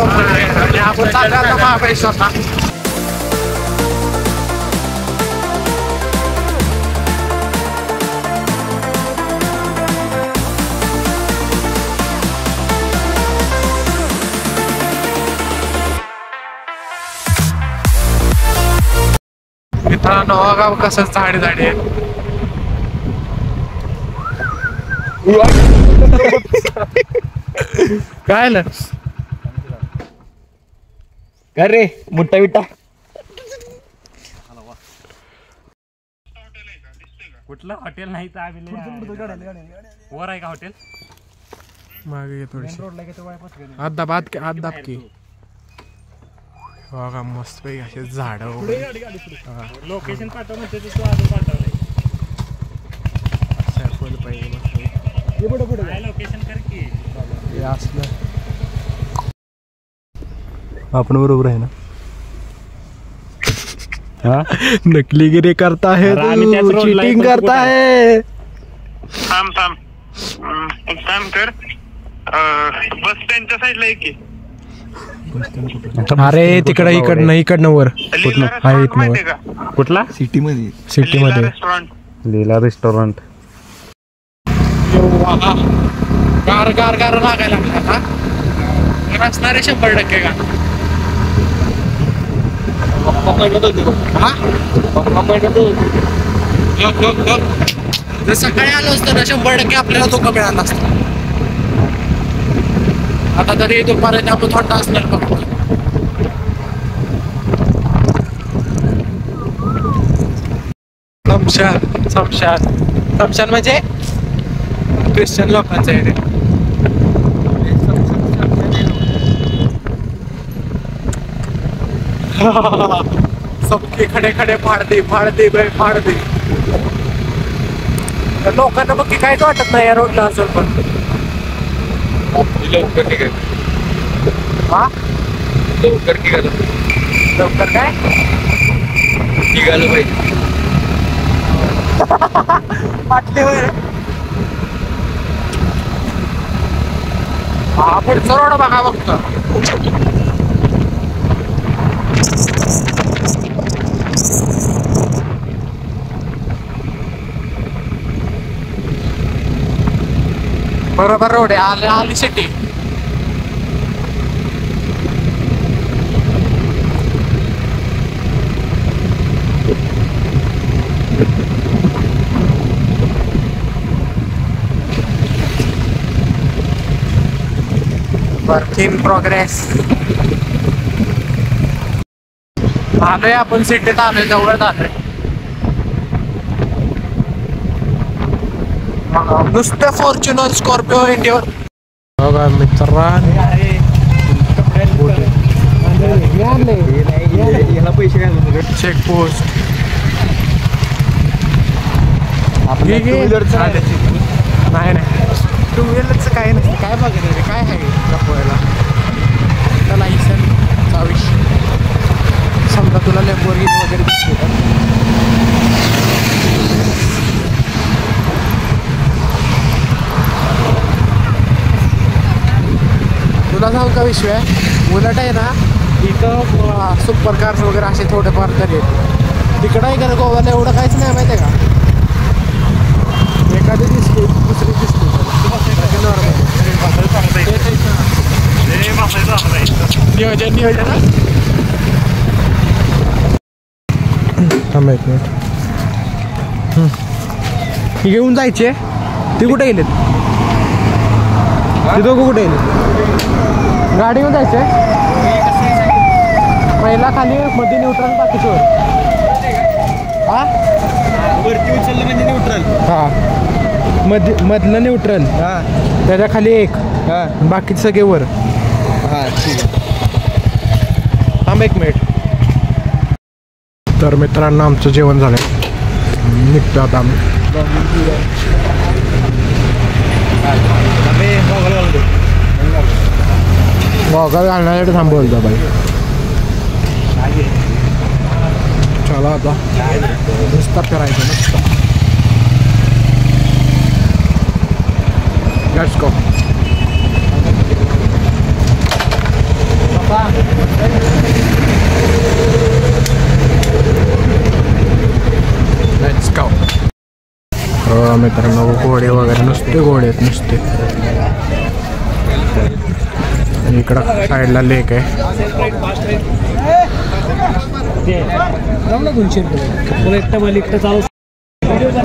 आणि आपण चाललो आता महाबळेश्वरला. मित्रांनो गाव कसं झाडे झाडे काय ना काय रे मोठा बिट्टा कुठलं हॉटेल नाही तर आम्ही वर आहे का हॉटेल मागे थोडी आत की बघा मस्त पैकी असे झाड लोकेशन पाठव म्हणते तू अजून पाठवलंय फुल पाहिजे लोकेशन कर की हे असलं आपण बरोबर आहे ना नकलीगिरी करता है चीटिंग करता है. थांब एक काम कर बस स्टँडच्या साईडला आहे की अरे तिकडं इकडनं वर कुठला सिटी मध्ये रेस्टॉरंट लीला रेस्टॉरंट गार गार गार लागायला लागला ना असणारे 100% का जर सकाळी आलो असतं ना 100% आपल्याला धोका मिळाला असता. आता तरी दुपारी आपण थोडा असणार फक्त. समशान म्हणजे ख्रिश्चन लोकांचं आहे रे. सबके खडे खडे फाडते लोकांना बघ की काहीच वाटत नाही या रोडला असेल पण लवकर काय निघालं पाहिजे वाटते होय. हा पुढचा रोड बघा बघतो. बरोबर रोड आहे आली सिटी. Work in progress. आलोय आपण सिटीत आलोय जवळच आलोय. नुसतं फॉर्च्युनर स्कॉर्पिओ इंडिओर बघा मित्रांनो. चेक पोस्ट नाही टू व्हीलरचं काय नसतं. काय बघायचं काय आहे लपवायला त्याला लायसनचा विषय. समजा तुला लॅम्बोर्गिनी वगैरे दिसते का तुला सांगू का विषय आहे. उलट आहे ना इथं सुपर कार्स वगैरे असे थोडेफार तरी येते. तिकडं आहे का गोव्याला एवढं काहीच नाही माहिती आहे का. एखादी दिसते दुसरी दिसते नियोजन ही घेऊन जायचे. ती कुठे गेलेत ते दोघं कुठे गेले. गाडी घेऊन जायचे पहिला खाली मध्ये न्यूट्रल बाकीच्यावर. हा वरती उचललं म्हणजे न्यूट्रल. हा मधलं न्यूट्रल. त्याच्या खाली एक बाकीचे सगळे वर. थांब एक मिनिट. तर मित्रांनो आमचं जेवण झालं निघतो आता आम्ही. गॉगल घालण्यासाठी थांबवलं बाई. चला आता नुसता फिरायचं नुसतं. Let's go. मित्रांनो घोडे वगैरे नुसते घोडे आहेत नुसते. इकडं साईडला लेक आहे.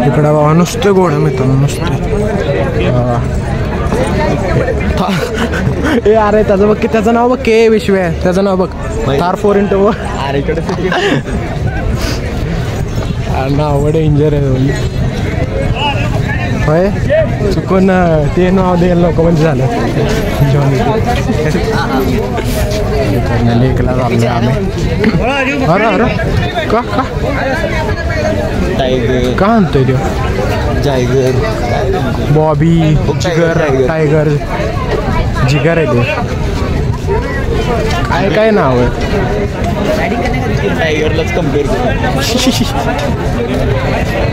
इकडं बाबा नुसते घोडे मित्रांनो नुसते. ए अरे त्याचं बघ की त्याचं नाव बघ के विश्व आहे त्याचं नाव बघ थार 4x4. नाव डेंजर आहे होय चुकून ते नाव द्यायला नको म्हणजे झालं. लेकला चाललोय आम्ही. अरे अरे का का टायगर का आणतोय तो टायगर बॉबी जिगर टायगर जिगर आहे ते काय काय नाव आहे. टायगरलाच कम्पेअर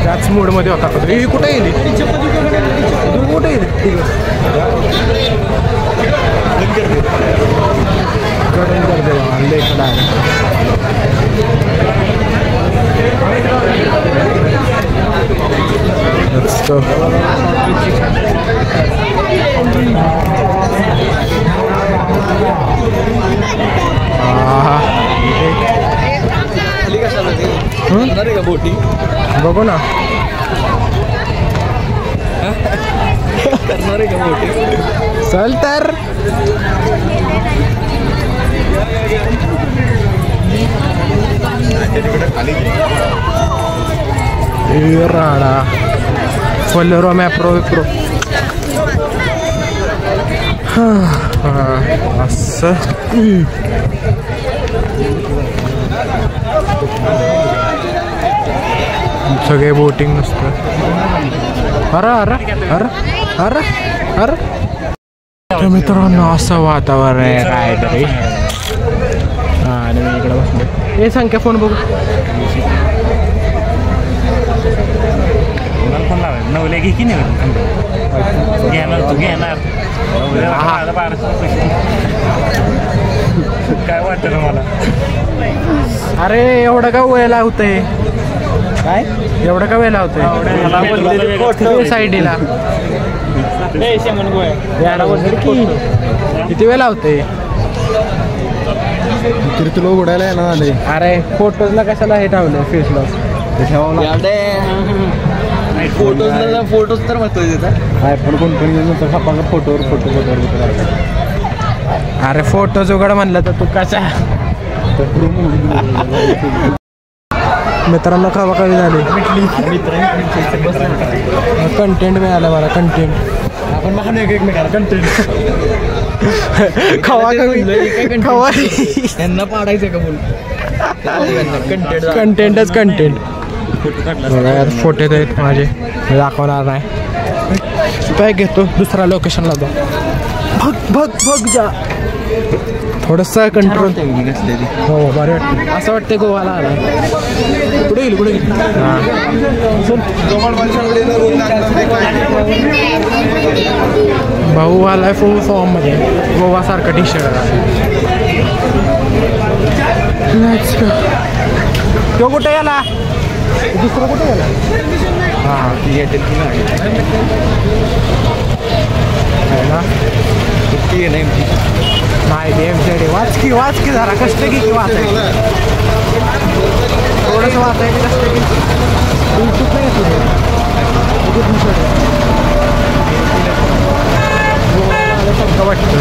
त्याच मूडमध्ये होता का हे कुठे येईल कुठे येईल कडून कर देवा लेखला बोटी बघू ना करणार आहे का बोटी चल तर राडा फॉलोरो मॅप्रो विप्रो असं सगळे बोटिंग नसतं. अरे अरे अरे अरे अरे मित्रांनो असं वातावरण आहे काय तरी. हां आणि मी इकडे बसलो. हे संख्या फोन बघू नवले घे की नाही घेणार तू घेणार काय वाटतं ना मला. अरे एवढं का वेळेला होतंय काय एवढं का वेळेला होतंय साईडला किती वेळेला होतंय तरी तुला उघडायला येणार आले. अरे फोटोजला कशाला हे ठेवलं फेसला फोटोज तर महत्वाचे पण कोणकोणी फोटोवर अरे फोटोज उघड म्हणलं तर तू कसा मित्रांनो खावा कमी झाले. कंटेंट मिळालं मला कंटेंट आपण महान एकमेकाला कंटेंट खावा कमी खावा यांना पाडायचं का बोल कंटेंटच कंटेंट. फोटो आहेत माझे दाखवणार नाही. काय घेतो दुसऱ्या लोकेशनला जाऊ भग जा थोडंसं कंट्रोल हो बरं वाटतं. असं वाटतं गोवाला आला कुठे गेली कुठे गेली. हां भाऊ आलाय फुल फॉर्ममध्ये गोवासारखा टी शर्ट तो कुठे गेला दुसरं कुठे गेला. हां नाही गेम वाच की जरा कष्ट की वाचायचं थोडंसं वाचायचं कष्ट की वाटतं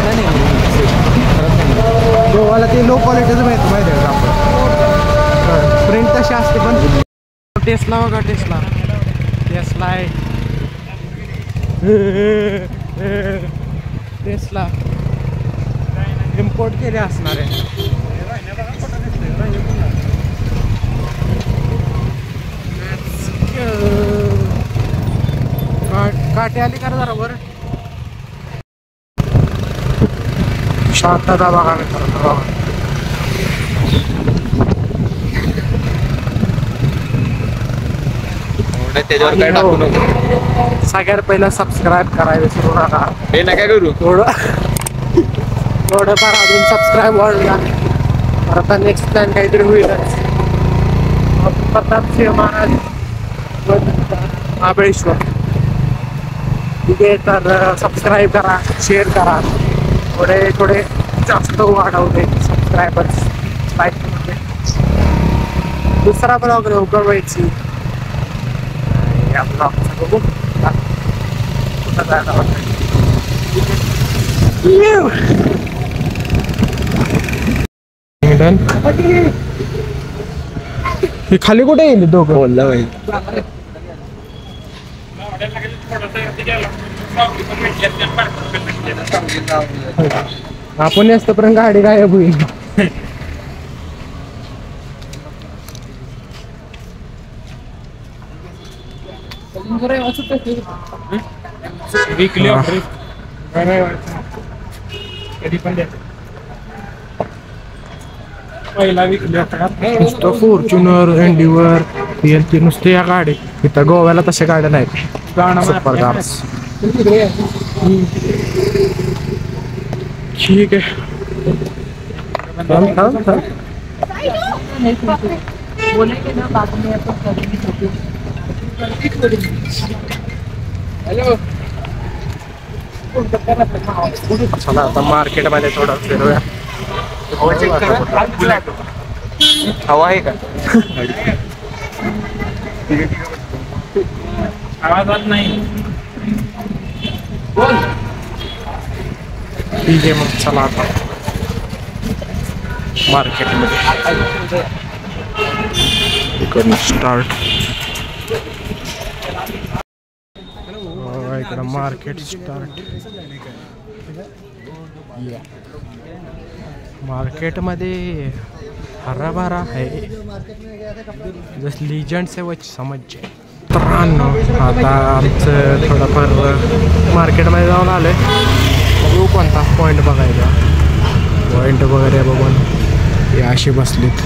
गोवाला ते लो क्वालिटीचं माहिती आहे का आपण प्रिंट तशी असते पण टेस्ला बघा टेस्ला आहे टेस्ला इम्पोर्ट केले असणार आहे. काटे आली का जरा बरं शांतता बघा मित्रांनो. त्याच्यावर काय टाकू नको. सगळ्यात पहिला सबस्क्राईब करायला विसरू नका. हे नका करू थोडंफार अजून सबस्क्राईब वाढला तर आता नेक्स्ट टाइम काहीतरी होईलच. प्रताप सिंह महाराज महाबळेश्वर ठीक आहे, तर सबस्क्राईब करा, शेअर करा, थोडे जास्त वाढवले सबस्क्रायबर्स. लाईक दुसरा ब्लॉग लवकर व्हायची. या ब्लॉगचा बघू कुठं जायला वाटतं. हे खाली कुठे गेले दोघं? बोलला भाई आपण असतोपर्यंत गाडी गायब होईल. वीकली ऑफर कधी पण द्या. पहिला वीकली ऑफर नुसतं फॉर्च्युनर, एंडिवर, PL नुसते या गाडी. इथं गोव्याला तशा गाड्या नाहीत. Super cars. ठीक आहे. थांब. चला आता मार्केटमध्ये थोडं फिरूया. हवा आहे का? आवाज नाही. ठीक आहे मग चला आता मार्केटमध्ये इकडून स्टार्ट. इकडं मार्केट स्टार्ट. मार्केटमध्ये हराभरा आहे. जस लिजंड्स आहे समजचे. मित्रांनो आता आमचं थोडंफार मार्केटमध्ये जाऊन आलं आहे. बघू कोणता पॉईंट बघायचा. पॉईंट वगैरे बघून हे असे बसलेत.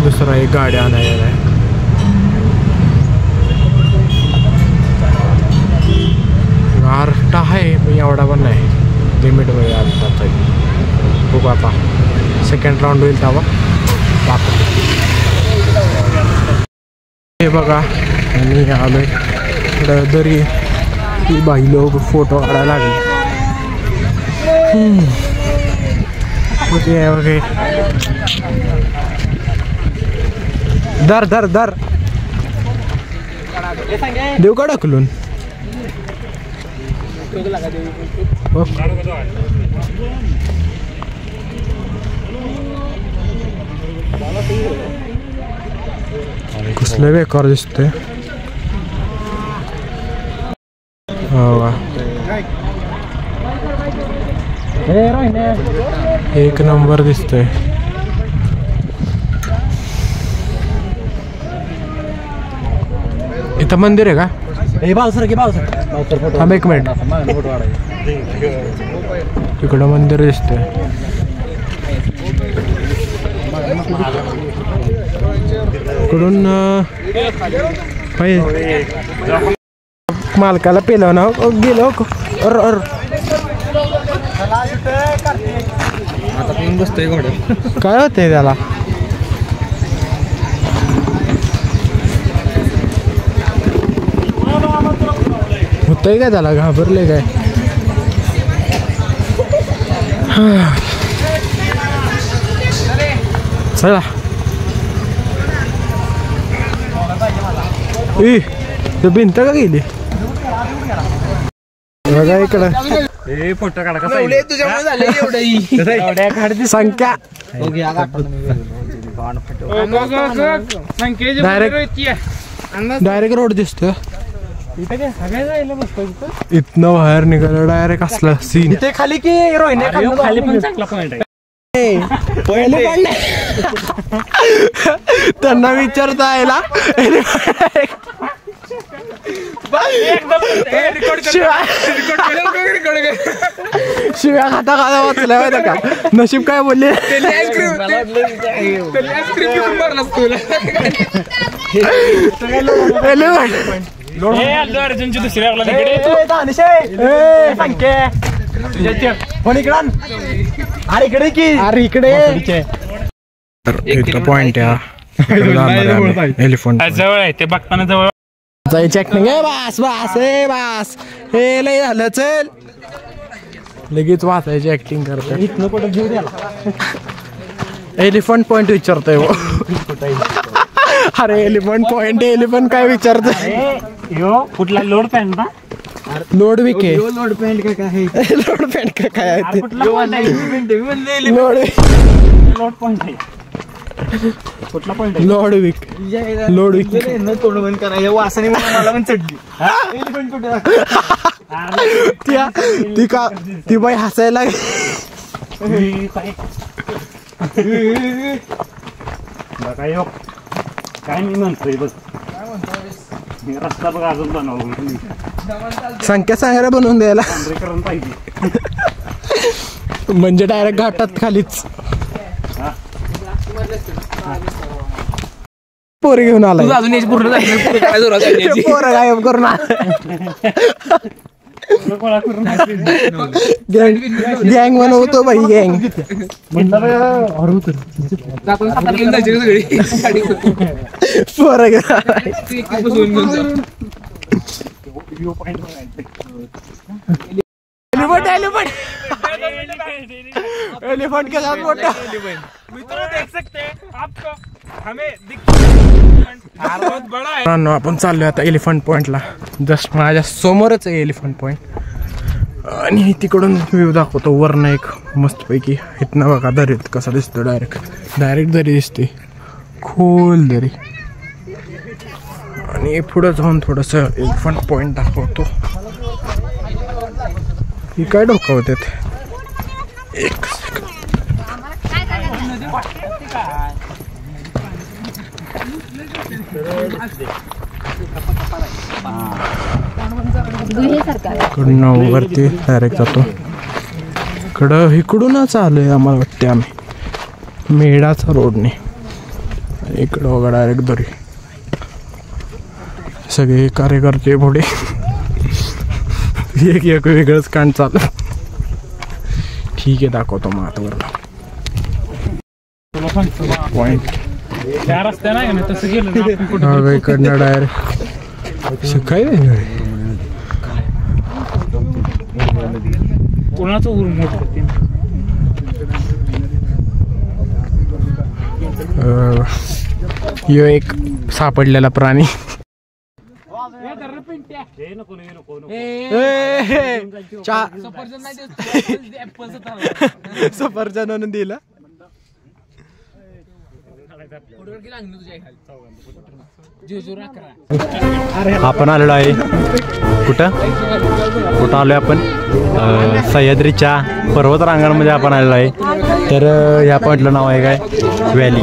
दुसरा एक गाडी आणायला आहे. गारठा आहे पण एवढा पण नाही. लिमिट वगैरे आता तरी खूप. आता सेकंड राऊंड होईल तेव्हा बाकी. हे बघा आणि आलो इकडं दरी. ही बाई लोक फोटो काढायला लागले. ओके दर देऊ का ढकलून? कसलं बेकार दिसतंय. एक नंबर दिसतोय. इथं मंदिर आहे का? थांब एक मिनिट. इकडं मंदिर दिसतंय. इकडून मालकाला पेलं ना गेलो. आता पण बसतोय घोड्यात. काय होतंय त्याला? होतंय काय त्याला? घाबरले काय? चला ते भिंत का गेली बघा इकडं. फोटो काढा तुझ्यामुळे झाले एवढं संख्या डायरेक्ट रोड दिसतो. इथनं बाहेर निघालं डायरेक्ट असला सीन. इथे खाली की रोहिणी खाली पण चांगला पॉइंट आहे. पहिले त्यांना विचारता यायला शिव्या खाता खाता वाचल्या माहिती का? नशीब काय बोलले. अर्जुनची दुसऱ्या इकडे की अरे इकडे पॉइंट एलिफंट जवळ आहे ते बघताना जवळ. वाचायची ऍक्टिंग आहे. बास बास ए बास हे लय झालं चल. लगेच वाचायची ऍक्टिंग करते. इथनं कुठं घेऊ द्याला. एलिफंट पॉइंट विचारतोय वो. अरे एलिफंट काय विचारतोय. कुठला लोड पॅन्ट ना लोड विक आहे. लोड पॅन्ट का काय लोड पॅन्ट का काय आहे ते? लोड पॉइंट आहे. कुठला पॉइंट लोड विक तोंड बंद करा या वासाने मला पण चढली. ती बाई हसायला काय मी म्हणतोय बघ. रस्ता बघ अजून बनवलं. संख्या सांगायला बनवून द्यायला करून पाहिजे म्हणजे डायरेक्ट घाटात खालीच. पोरी घेऊन आला अजून याची पूर्ण पोरं गायब करून गँग बनवतो बाई गँग. पोरं एलिफंट के साथ मोठा. मित्रों देख सकते हैं आपको हमें आपण चाललोय आता एलिफंट पॉइंटला. जस्ट माझ्या समोरच आहे एलिफंट पॉइंट. आणि तिकडून व्ह्यू दाखवतो वरनं एक मस्तपैकी. इथनं बघा दरीत कसा दिसतो. डायरेक्ट दरी दिसते. खोल दरी. आणि पुढं जाऊन थोडंसं एलिफंट पॉइंट दाखवतो. ही काय डोकावतात. एक इकडून वरती डायरेक्ट जातो. इकडूनच आलोय आम्हाला वाटते आम्ही मेढाचा रोडने. इकडं बघा डायरेक्ट दरी. सगळे कार्यकर्ते पुढे एक वेगळंच कांड चालू. ठीक आहे दाखवतो मग आता वरला पॉइंट. त्या रस्त्या नाही ना तसं गेलं इकडनं डायरेक्ट काय कोणाचं ऊर मोठं. यो एक सापडलेला प्राणी. सफरचंद आणून दिला. आपण आलेलो आहे कुठं आलोय आपण सह्याद्रीच्या पर्वत रांगांमध्ये आपण आलेलो आहे. तर ह्या पॉईंटलं नाव आहे काय व्हॅली.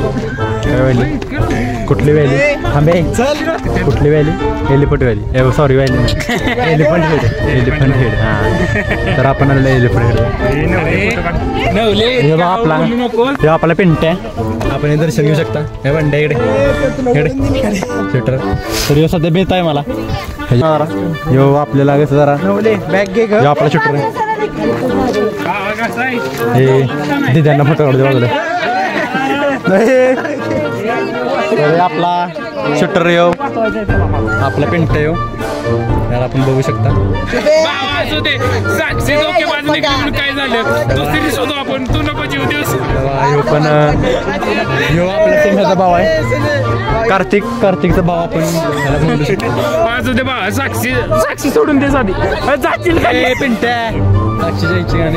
कुठली व्हॅली थांबे कुठली valley elephant valley. Sorry valley elephant head. हां तर आपण आलेलो एलिफंट हेड. हे आपला पिंट आहे. आपण हे दर्शन घेऊ शकता. हे बंड्या इकडे स्वेटर. तर यो सध्या बेत आहे मला. यो आपल्याला कसं जरा बॅग घे. आपला शूटर आहे. हे दिद्यांना फोटो काढू दे बाजूला. आपला शूटर यो आपला पिंट यो याला आपण बघू शकता. काय झालं दुसरी शोधू आपण. तू नको जीव दिवस. ह्यो पण ह्यो आपला सिंहाचा भाव आहे. कार्तिकचा भाव आपण याला बोलू शकतो. माझं ते बा साक्षी सोडून दे साधी जातील पिंट्या साक्षी जायची आणि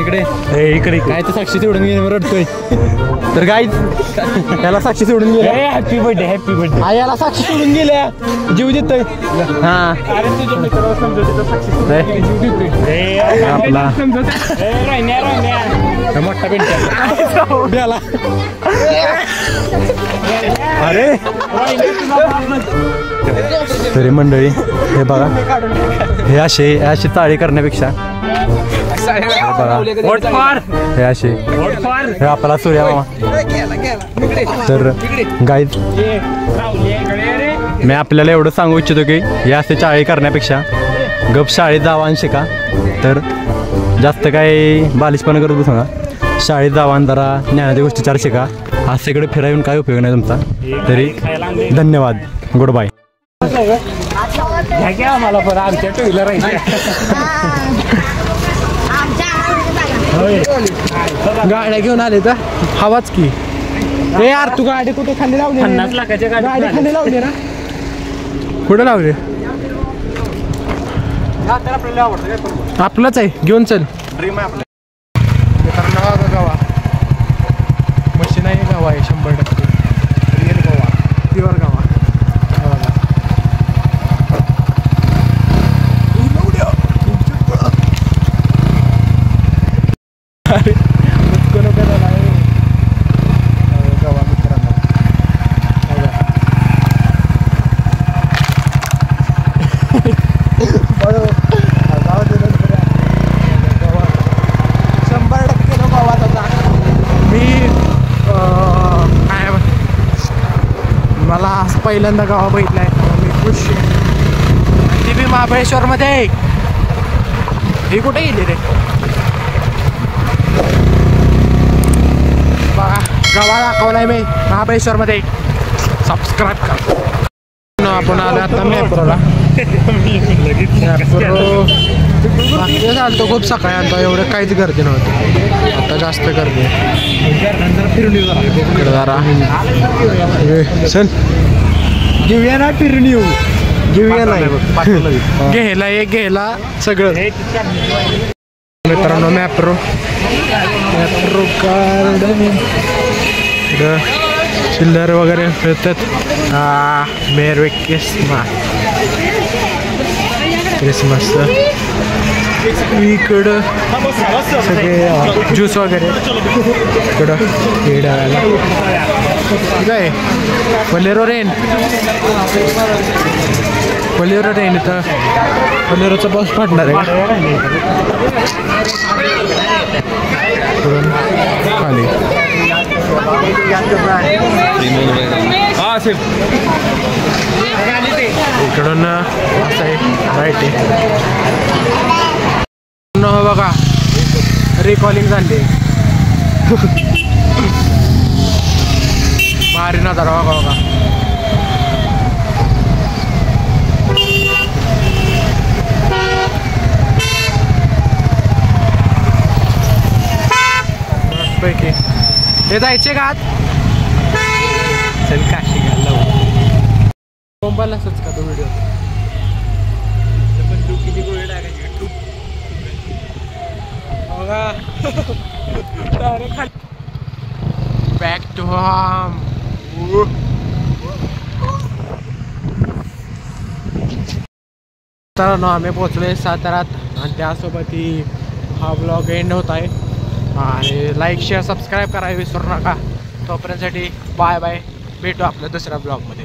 इकडे काय तर साक्षी सोडून गेले रडतोय. तर काय त्याला साक्षी सोडून गेले. हॅपी बर्थडे याला साक्षी सोडून गेल्या जीव देतोय. हा आपला मोठा पिंट्या. अरे तरी मंडळी हे बघा हे असे चाळी करण्यापेक्षा बघा हे असे हे आपला सूर्या मामा. तर गाईज मी आपल्याला एवढं सांगू इच्छितो की या असे चाळी करण्यापेक्षा गप शाळेत जावा आणि शिका. तर जास्त काही बालिशपणा करू बसू नका. शाळेत जावा आणि जरा ज्ञानाच्या गोष्टी चार शिका. असं इकडे फिरायला काय उपयोग नाही तुमचा. तरी धन्यवाद. Good bye. घ्या की आम्हाला पण आमच्या टू व्हीलर आहे गाड्या घेऊन आले तर हवाच की. ए यार तू गाडी कुठे खाली लावली? 50 लाखाच्या गाडी गाडी खाली लावली ना? कुठे लावली? आपलंच आहे, घेऊन चल. ड्रीम आहे आपलं. मित्रांनो बघा गावा मशीन आहे, गावा आहे 100% रिअल गावा, प्युअर गावा. अरे मुचकं नको त्याला, गावा मित्रांनो मला आज पहिल्यांदा गावा बघितलाय, मी खुश आहे. ती बी महाबळेश्वरमध्ये आहे. ही कुठे गेली रे? बघा गावा दाखवलाय मी महाबळेश्वरमध्ये. सबस्क्राईब करा. आपण आलो आता मॅप्रोला. मागच्या चालतो खूप सकाळी आलतो, एवढं काहीच गर्दी नव्हती. आता जास्त गर्दी फिरून येऊ जरा. चल घेऊया ना फिरून येऊ. घेऊया नाही घ्यायला एक घ्यायला सगळं. मित्रांनो मॅप्रो कार्ड चिल्लर वगैरे मिळतात. मेरी क्रिसमस इकडं सगळे ज्यूस वगैरे इकडं खेळायला. काय पलेरो रेन इथं पलेरोचा पाऊस पडणार आहे खाली. इकडून असं आहे राईट आहे. बघा रिकॉलिंग झाली. भारी नजारा बघा बघा. मस्तपैकी हे जायचे का आत? चल काशी घाल मुंबईला असंच का तो व्हिडिओ. Back to home. तर आम्ही पोचलोय साताऱ्यात आणि त्यासोबत ही हा ब्लॉग एंड होत आहे. आणि लाईक शेअर सबस्क्राईब करायला विसरू नका. तोपर्यंतसाठी बाय बाय. भेटू आपल्या दुसऱ्या ब्लॉगमध्ये.